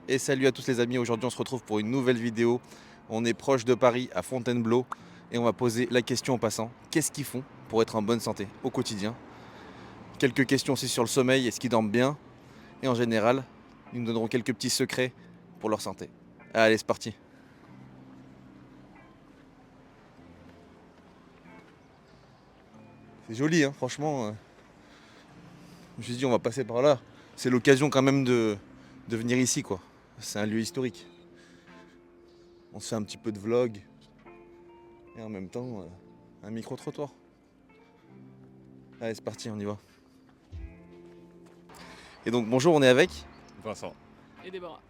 Et salut à tous les amis, aujourd'hui on se retrouve pour une nouvelle vidéo. On est proche de Paris, à Fontainebleau, et on va poser la question aux passants. Qu'est-ce qu'ils font pour être en bonne santé au quotidien? Quelques questions aussi sur le sommeil, est-ce qu'ils dorment bien? Et en général, ils nous donneront quelques petits secrets pour leur santé. Allez, c'est parti. C'est joli, hein, franchement. Je me suis dit on va passer par là. C'est l'occasion quand même de venir ici, quoi. C'est un lieu historique. On se fait un petit peu de vlog et en même temps un micro-trottoir. Allez, c'est parti, on y va. Et donc bonjour, on est avec. Vincent. Et Déborah.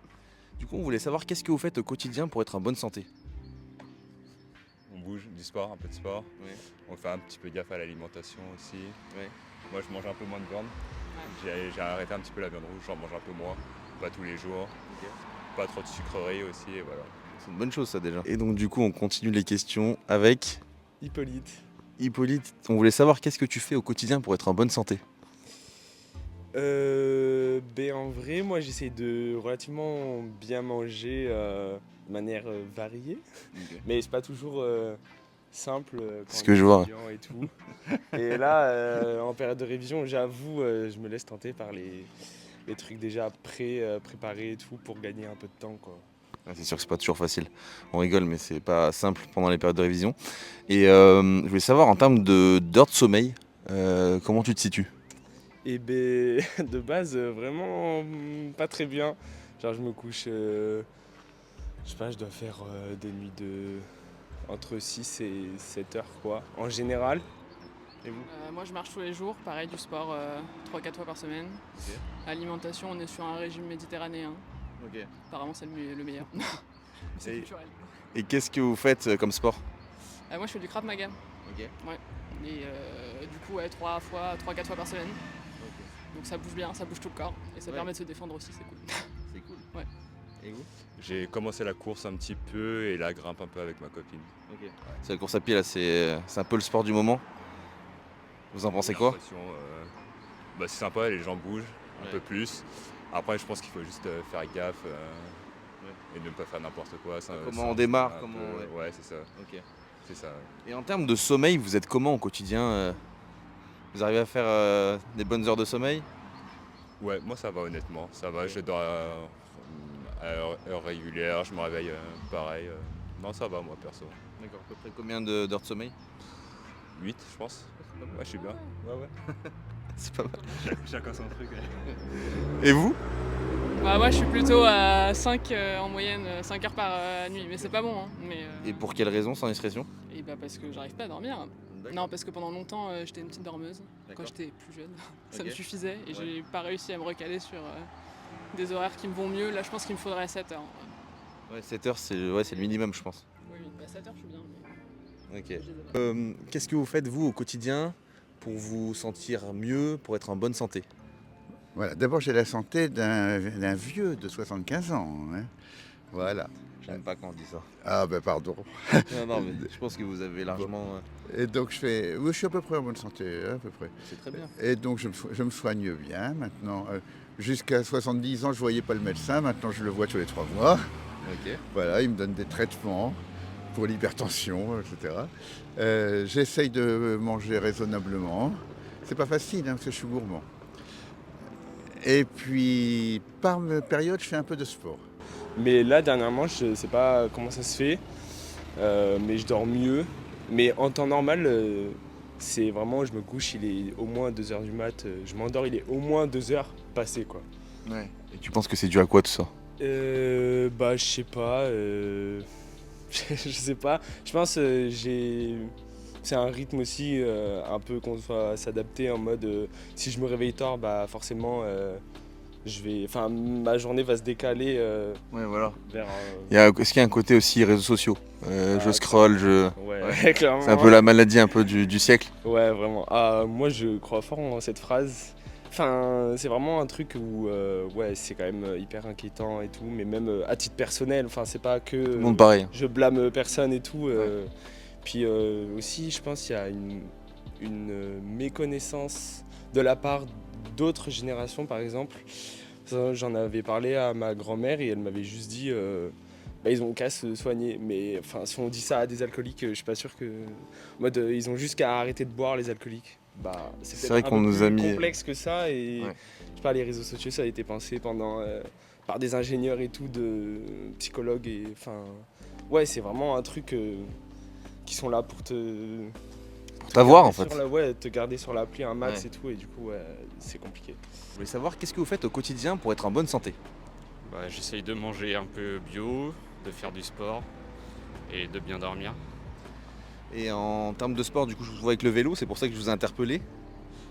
Du coup, on voulait savoir qu'est-ce que vous faites au quotidien pour être en bonne santé. On bouge, du sport, un peu de sport. Ouais. On fait un petit peu gaffe à l'alimentation aussi. Ouais. Moi, je mange un peu moins de viande. J'ai arrêté un petit peu la viande rouge, j'en mange un peu moins. Pas tous les jours. Pas trop de sucreries aussi, et voilà. C'est une bonne chose ça déjà. Et donc du coup, on continue les questions avec Hippolyte. Hippolyte. On voulait savoir qu'est-ce que tu fais au quotidien pour être en bonne santé. En vrai, moi j'essaie de relativement bien manger de manière variée, mais c'est pas toujours simple quand Ce on que est je vois. étudiant et tout. Et là, en période de révision, j'avoue, je me laisse tenter par les trucs déjà préparés et tout pour gagner un peu de temps, quoi. C'est sûr que c'est pas toujours facile. On rigole, mais c'est pas simple pendant les périodes de révision. Et je voulais savoir en termes d'heures de sommeil, comment tu te situes? Et de base, vraiment pas très bien. Genre, je me couche, je sais pas, je dois faire des nuits de entre 6 et 7 heures, quoi, en général. Et vous? Moi je marche tous les jours, pareil du sport 3-4 fois par semaine. Alimentation, on est sur un régime méditerranéen. Apparemment c'est le meilleur. C'est Et, culturel. et qu'est-ce que vous faites comme sport? Moi je fais du Krav Maga. Ouais. Et du coup 3-4 fois par semaine. Donc ça bouge bien, ça bouge tout le corps. Et ça Ouais. permet de se défendre aussi, c'est cool. C'est cool. Ouais. Et vous? J'ai commencé la course un petit peu et la grimpe un peu avec ma copine. C'est la course à pied là, c'est un peu le sport du moment. Vous en pensez J'ai quoi? l'impression, c'est sympa, les gens bougent un Ouais. peu plus. Après, je pense qu'il faut juste faire gaffe et ne pas faire n'importe quoi. Comment on démarre, un comment peu- Ouais, c'est ça. Ok. C'est ça. Ouais. Et en termes de sommeil, vous êtes comment au quotidien Vous arrivez à faire des bonnes heures de sommeil? Ouais, moi ça va honnêtement, ça va, je dors à heure régulière, je me réveille pareil. Non, ça va moi perso. D'accord. À peu près combien d'heures de sommeil? 8 je pense. Ouais, je suis bien. Ouais, ouais. C'est pas mal. Chacun son truc. Et vous? Moi je suis plutôt à 5 en moyenne, 5 heures par nuit. Mais c'est pas bon, hein. Et pour quelle raison, sans discrétion? Et bah parce que j'arrive pas à dormir. Non, parce que pendant longtemps j'étais une petite dormeuse. D'accord. Quand j'étais plus jeune, ça Ok. me suffisait et Ouais. j'ai pas réussi à me recaler sur des horaires qui me vont mieux. Là, je pense qu'il me faudrait 7 heures. Ouais, 7 heures, c'est le minimum, je pense. Oui, 7 heures, je suis bien. Mais Ok. je les ai pas. Qu'est-ce que vous faites, vous, au quotidien, pour vous sentir mieux, pour être en bonne santé? Voilà, d'abord j'ai la santé d'un vieux de 75 ans, hein. Voilà. J'aime pas quand on dit ça. Ah ben pardon. Non, mais je pense que vous avez largement. Et donc oui, je suis à peu près en bonne santé, hein, à peu près. C'est très bien. Et donc je me soigne bien maintenant. Jusqu'à 70 ans, je voyais pas le médecin, maintenant je le vois tous les 3 mois. Ok. Voilà, il me donne des traitements pour l'hypertension, etc. J'essaye de manger raisonnablement. C'est pas facile, hein, parce que je suis gourmand. Et puis, par période, je fais un peu de sport. Mais là, dernièrement, je sais pas comment ça se fait, mais je dors mieux. Mais en temps normal, c'est vraiment, je me couche, il est au moins 2 heures du mat. Je m'endors, il est au moins 2 heures passées, quoi. Ouais. Et tu penses que c'est dû à quoi tout ça? Je sais pas. Je sais pas. Je pense c'est un rythme aussi un peu qu'on doit s'adapter en mode si je me réveille tard, bah forcément ma journée va se décaler Ouais, voilà. vers. Est-ce qu'il y a un côté aussi réseaux sociaux? Je scroll, Ouais, clairement. C'est un peu la maladie un peu du siècle. Ouais, vraiment. Ah, moi, je crois fort en cette phrase. Enfin, c'est vraiment un truc où, ouais, c'est quand même hyper inquiétant et tout, mais même à titre personnel, enfin, c'est pas que Tout le monde pareil. je blâme personne et tout. Ouais. Puis aussi, je pense qu'il y a une méconnaissance de la part d'autres générations, par exemple, Ça, j'en avais parlé à ma grand-mère et elle m'avait juste dit ils ont qu'à se soigner. Mais enfin, si on dit ça à des alcooliques, je suis pas sûr que. En mode, ils ont juste qu'à arrêter de boire, les alcooliques. C'est C'est peut-être vrai un qu'on peu nous plus a mis- complexe que ça. Et Ouais. je sais pas, les réseaux sociaux, ça a été pensé par des ingénieurs et tout, de psychologues. Et enfin, ouais, c'est vraiment un truc qui sont là pour t'avoir, en garder fait. te garder sur l'appli un max Ouais. et tout. Et du coup, ouais, c'est compliqué. Je voulais savoir qu'est-ce que vous faites au quotidien pour être en bonne santé. J'essaye de manger un peu bio, de faire du sport et de bien dormir. Et en termes de sport, du coup, je vous vois avec le vélo, c'est pour ça que je vous ai interpellé.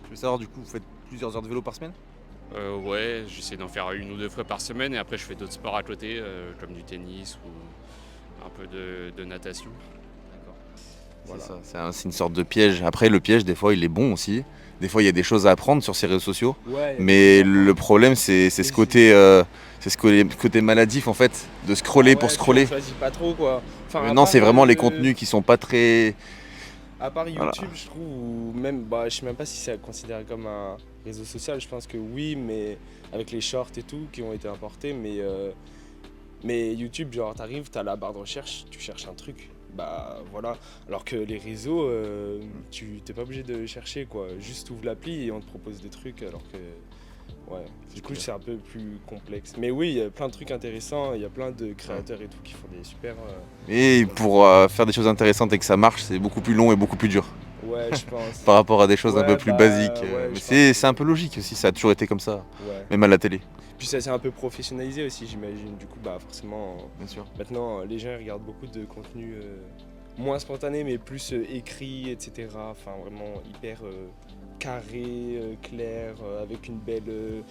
Je veux savoir, du coup, vous faites plusieurs heures de vélo par semaine? Ouais, j'essaie d'en faire 1 ou 2 fois par semaine et après je fais d'autres sports à côté, comme du tennis ou un peu de natation. Voilà. Voilà. C'est une sorte de piège. Après, le piège, des fois, il est bon aussi. Des fois, il y a des choses à apprendre sur ces réseaux sociaux. Ouais, Mais le problème, c'est ce côté maladif, en fait, de scroller pour scroller. On choisit pas trop quoi. Enfin, à Non, part c'est vraiment les le- contenus qui sont pas très... À part YouTube, Voilà. je trouve, ou même, je sais même pas si c'est considéré comme un réseau social, je pense que oui, mais avec les shorts et tout qui ont été importés, mais YouTube, genre t'arrives, t'as la barre de recherche, tu cherches un truc, voilà. Alors que les réseaux, tu t'es pas obligé de chercher quoi, juste ouvre l'appli et on te propose des trucs, alors que, ouais, du coup c'est un peu plus complexe. Mais oui, il y a plein de trucs intéressants, il y a plein de créateurs et tout qui font des super... Et pour faire des choses intéressantes et que ça marche, c'est beaucoup plus long et beaucoup plus dur Ouais, je pense. par rapport à des choses un Ouais, peu plus basiques. ouais, Mais je c'est un peu logique aussi, ça a toujours été comme ça, Ouais. même à la télé. Puis ça s'est un peu professionnalisé aussi, j'imagine. Du coup, forcément, Bien sûr. maintenant, les gens ils regardent beaucoup de contenu moins spontané, mais plus écrit, etc. Enfin, vraiment hyper carré, clair, avec une belle,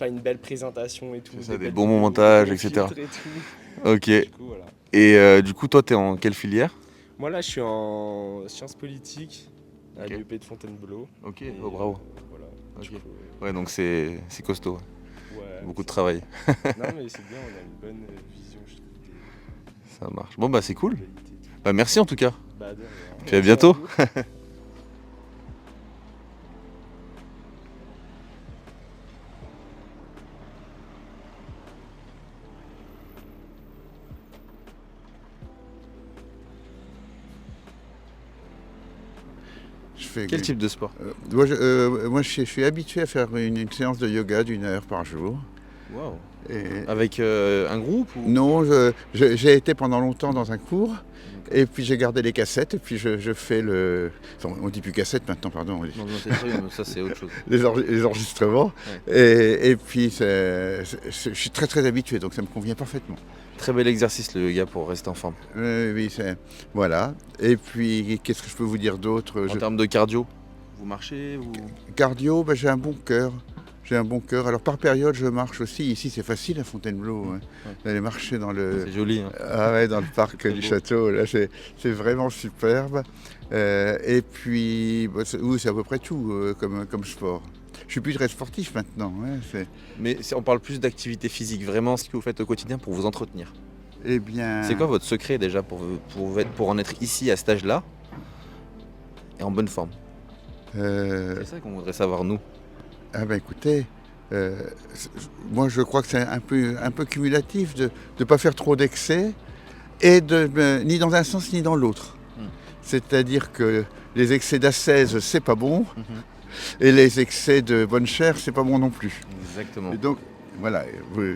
une belle présentation et tout. C'est ça, des belles bons vidéos, montages, des bons etc. filtres et tout. Ok. Du coup, voilà. Et du coup, toi, t'es en quelle filière? Moi là, je suis en sciences politiques à Ok. l'UEP de Fontainebleau. Ok, Et, oh, bravo. Voilà. Ok. Du coup, Ouais, donc c'est costaud, ouais, beaucoup de ça- travail. Non, mais c'est bien, on a une bonne vision, je trouve, Ça marche. Bon, bah c'est cool. des actualités et tout. Bah merci en tout cas. De rien. Puis à Merci bientôt. vous. Je fais Quel type de sport? moi, je suis habitué à faire une séance de yoga d'1 heure par jour. Waouh. Et- Avec un groupe ou... Non, j'ai été pendant longtemps dans un cours, et puis j'ai gardé les cassettes, et puis je fais le... Enfin, on dit plus cassette maintenant, pardon, on dit Non, c'est très bien, mais ça c'est autre chose. les enregistrements. Et puis je suis très très habitué, donc ça me convient parfaitement. Très bel exercice le yoga pour rester en forme. Oui, voilà. Et puis, qu'est-ce que je peux vous dire d'autre? En termes de cardio, vous marchez ou... Cardio, j'ai un bon cœur. J'ai un bon cœur. Alors par période, je marche aussi. Ici, c'est facile à Fontainebleau, hein, d'aller marcher dans le... C'est joli. Hein. Ah ouais, dans le parc très du beau. château, là, c'est vraiment superbe. Et puis, c'est à peu près tout comme sport. Je suis plus très sportif maintenant. Hein, Mais on parle plus d'activité physique, vraiment ce que vous faites au quotidien pour vous entretenir. eh bien, C'est quoi votre secret déjà pour en être ici à cet âge-là et en bonne forme? C'est ça qu'on voudrait savoir nous. écoutez, moi je crois que c'est un peu cumulatif de ne pas faire trop d'excès et ni dans un sens ni dans l'autre. C'est-à-dire que les excès d'ascèse, c'est pas bon. Et les excès de bonne chair, c'est pas bon non plus. Exactement. Et donc, voilà,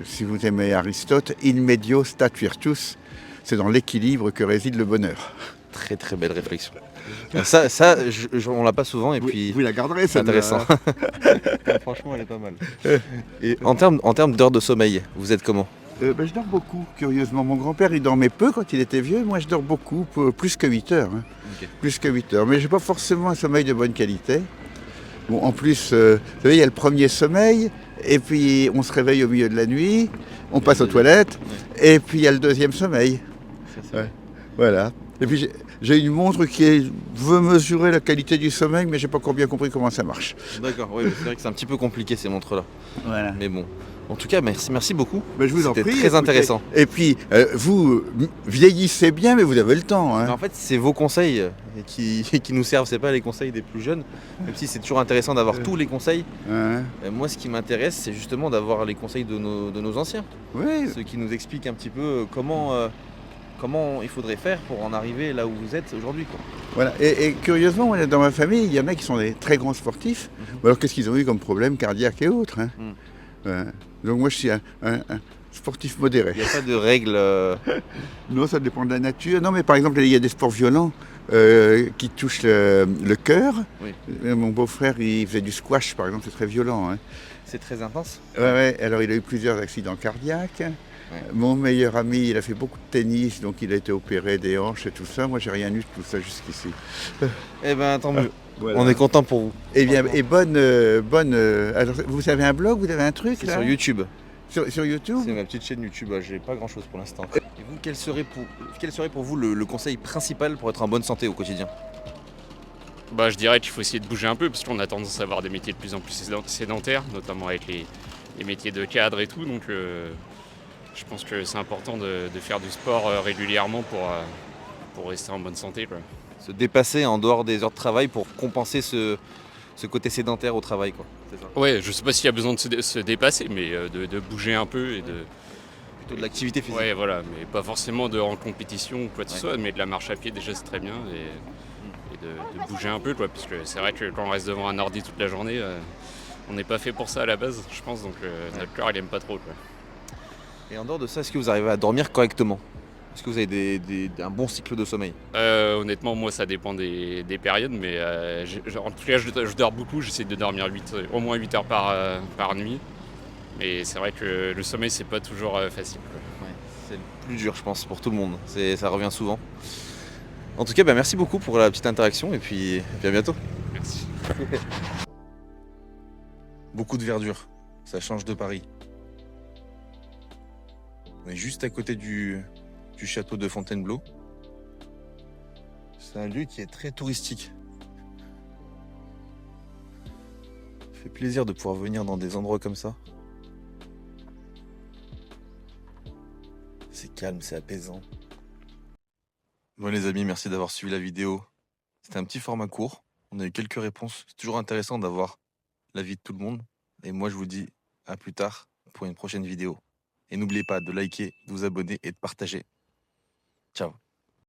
si vous aimez Aristote, in medio stat virtus, c'est dans l'équilibre que réside le bonheur. Très très belle réflexion. On l'a pas souvent et puis Vous la garderez, c'est celle-là. intéressant. Franchement, elle est pas mal. Et en termes d'heures de sommeil, vous êtes comment? Je dors beaucoup, curieusement. Mon grand-père, il dormait peu quand il était vieux. Moi, je dors beaucoup, plus que 8 heures. Hein. Ok. Plus que 8 heures. Mais j'ai pas forcément un sommeil de bonne qualité. Bon, en plus, vous savez, il y a le premier sommeil, et puis on se réveille au milieu de la nuit, on passe aux toilettes, et puis il y a le deuxième sommeil. Ouais. Voilà. Et puis j'ai une montre qui veut mesurer la qualité du sommeil, mais j'ai pas encore bien compris comment ça marche. D'accord, oui, c'est vrai que c'est un petit peu compliqué ces montres-là. Voilà. Mais bon, En tout cas, merci beaucoup. Ben, je vous en C'était prie. très écoutez. intéressant. Et puis, vous vieillissez bien, mais vous avez le temps. Mais Hein. en fait, c'est vos conseils qui nous servent, c'est pas les conseils des plus jeunes. Même si c'est toujours intéressant d'avoir tous les conseils. Hein. Moi, ce qui m'intéresse, c'est justement d'avoir les conseils de nos anciens. Oui, Ceux qui nous expliquent un petit peu comment il faudrait faire pour en arriver là où vous êtes aujourd'hui, quoi. voilà. Et curieusement, moi, dans ma famille, il y en a qui sont des très grands sportifs. Alors, qu'est-ce qu'ils ont eu comme problème cardiaque et autres, hein. Donc, moi, je suis un sportif modéré. Il n'y a pas de règles. Non, ça dépend de la nature. Non, mais par exemple, il y a des sports violents qui touchent le cœur. Oui. Mon beau-frère, il faisait du squash, par exemple, c'est très violent. Hein. C'est très intense. Ouais, alors il a eu plusieurs accidents cardiaques. Ouais. Mon meilleur ami, il a fait beaucoup de tennis, donc il a été opéré des hanches et tout ça. Moi, j'ai rien eu de tout ça jusqu'ici. Eh ben, tant mieux. Voilà. On est content pour vous. Eh bien, et bonne. Alors, vous avez un blog, vous avez un truc C'est là sur YouTube. Sur YouTube. C'est ma petite chaîne YouTube. J'ai pas grand chose pour l'instant. Et vous, quel serait pour vous le conseil principal pour être en bonne santé au quotidien? Bah, je dirais qu'il faut essayer de bouger un peu parce qu'on a tendance à avoir des métiers de plus en plus sédentaires, notamment avec les métiers de cadre et tout. Donc je pense que c'est important de faire du sport régulièrement pour rester en bonne santé, quoi. Se dépasser en dehors des heures de travail pour compenser ce côté sédentaire au travail, quoi. C'est ça. Ouais, je sais pas s'il y a besoin de se dépasser, mais de bouger un peu et de. Plutôt de l'activité physique. Ouais, voilà, mais pas forcément en compétition ou quoi que ce Ouais. soit, mais de la marche à pied déjà c'est très bien et de bouger un peu, quoi, parce que c'est vrai que quand on reste devant un ordi toute la journée, on n'est pas fait pour ça à la base, je pense, donc notre corps il aime pas trop, quoi. Et en dehors de ça, est-ce que vous arrivez à dormir correctement? Est-ce que vous avez un bon cycle de sommeil? Honnêtement, moi ça dépend des périodes, mais en tout cas je dors beaucoup, j'essaie de dormir au moins 8 heures par nuit. Mais c'est vrai que le sommeil c'est pas toujours facile, quoi. Ouais, c'est le plus dur, je pense, pour tout le monde. Ça revient souvent. En tout cas, merci beaucoup pour la petite interaction et puis à bientôt. Merci. Beaucoup de verdure, ça change de Paris. On est juste à côté du château de Fontainebleau. C'est un lieu qui est très touristique. Ça fait plaisir de pouvoir venir dans des endroits comme ça. C'est calme, c'est apaisant. Bon les amis, merci d'avoir suivi la vidéo. C'était un petit format court. On a eu quelques réponses. C'est toujours intéressant d'avoir l'avis de tout le monde. Et moi je vous dis à plus tard pour une prochaine vidéo. Et n'oubliez pas de liker, de vous abonner et de partager. Ciao.